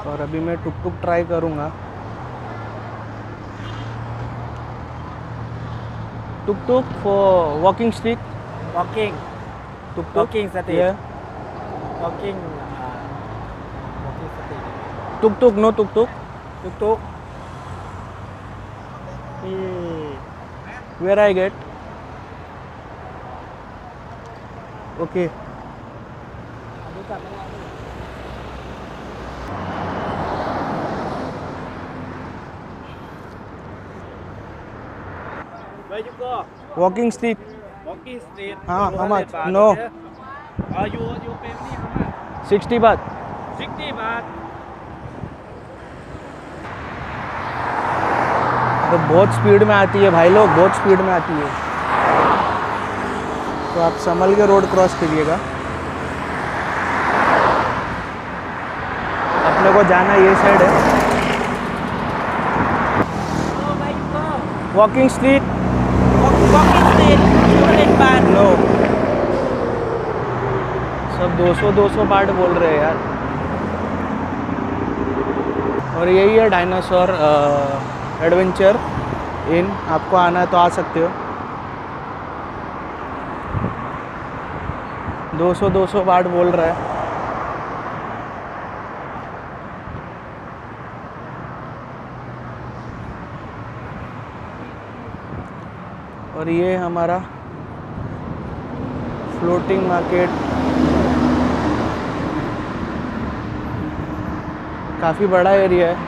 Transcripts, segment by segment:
और अभी मैं टुक टुक ट्राई करूँगा। Tuk tuk for walking street. Walking. Tuk tuk Walking street. ये Walking. Walking street. Tuk tuk no tuk tuk Tuk tuk. Where I get okay. Where you go? Walking street Walking street. हाँ, how much? 200 baht, No. okay? You pay me how much? 60 बात। 60 baht. तो बहुत speed में आती है भाई लोग, बहुत स्पीड में आती है, तो आप संभल के रोड क्रॉस करिएगा। अपने को जाना ये साइड है, Oh, where you go? Walking street. Walking street. 200 baht. No सब 200 बाट बोल रहे हैं यार। और यही है डायनासोर एडवेंचर इन, आपको आना है तो आ सकते हो। 200 बाट बोल रहा है। और ये हमारा फ्लोटिंग मार्केट, काफ़ी बड़ा एरिया है।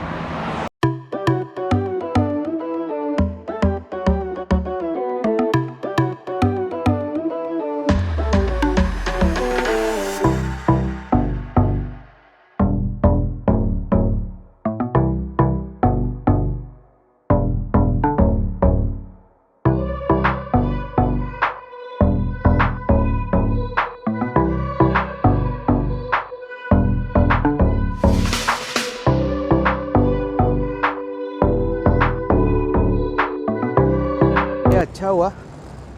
अच्छा हुआ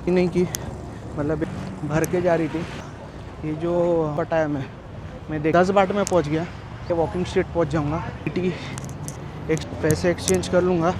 कि नहीं कि मतलब भर के जा रही थी। ये जो पटाया मैं 10 बाट में पहुंच गया। ये वॉकिंग स्ट्रीट पहुंच जाऊंगा। पैसे एक्सचेंज कर लूँगा।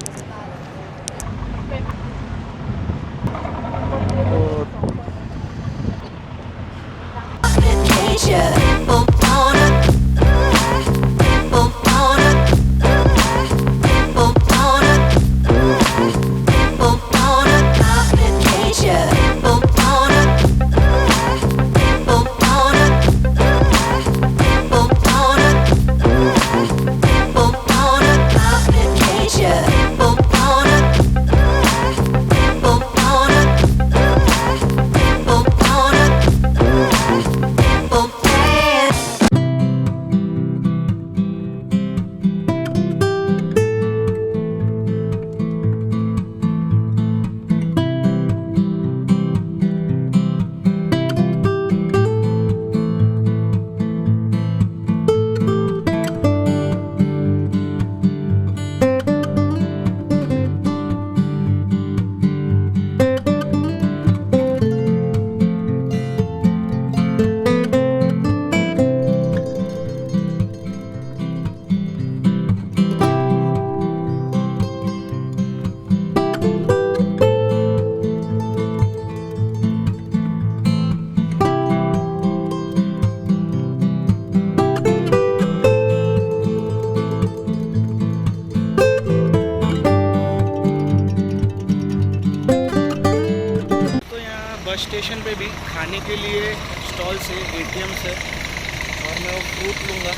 बस स्टेशन पे भी खाने के लिए स्टॉल से ATM से, और मैं वो फ्रूट लूँगा,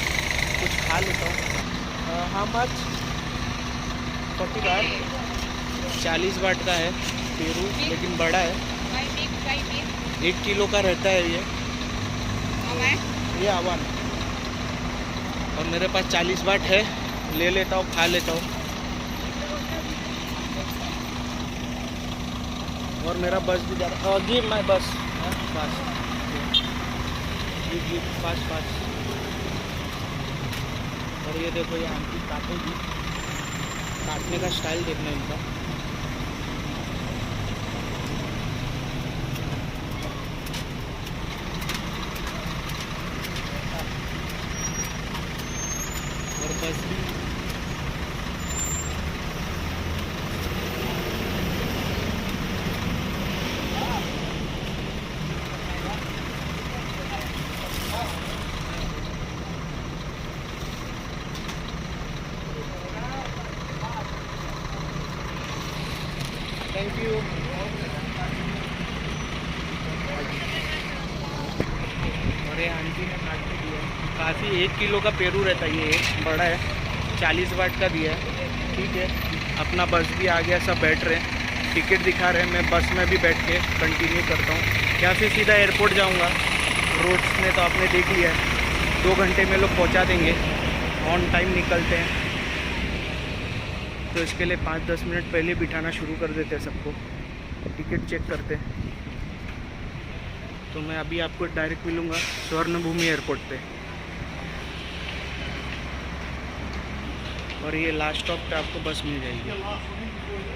कुछ खा लेता हूँ। हाँ मच 40 बाट, 40 बाट का है पेरू, लेकिन बड़ा है, 1 किलो का रहता है ये आवान। और मेरे पास 40 बाट है, ले लेता हूँ, खा लेता हूँ। और मेरा बस भी जा रहा है। गिव माय बस, बस गिव फास्ट। और ये देखो, ये आंटी काटेगी, काटने का स्टाइल देखना इनका। बस भी थैंक यू। और ये आंटी ने काट के दिया है काफ़ी, 1 किलो का पेरू रहता है, ये बड़ा है, 40 वाट का दिया है। ठीक है, अपना बस भी आ गया, सब बैठ रहे हैं, टिकट दिखा रहे हैं। मैं बस में भी बैठ के कंटिन्यू करता हूँ, यहाँ से सीधा एयरपोर्ट जाऊँगा। रोड्स में तो आपने देख लिया है, 2 घंटे में लोग पहुँचा देंगे, ऑन टाइम निकलते हैं। तो इसके लिए 5-10 मिनट पहले बिठाना शुरू कर देते हैं सबको, टिकट चेक करते हैं। तो मैं अभी आपको डायरेक्ट मिलूँगा स्वर्णभूमि एयरपोर्ट पे, और ये लास्ट स्टॉप पे आपको बस मिल जाएगी।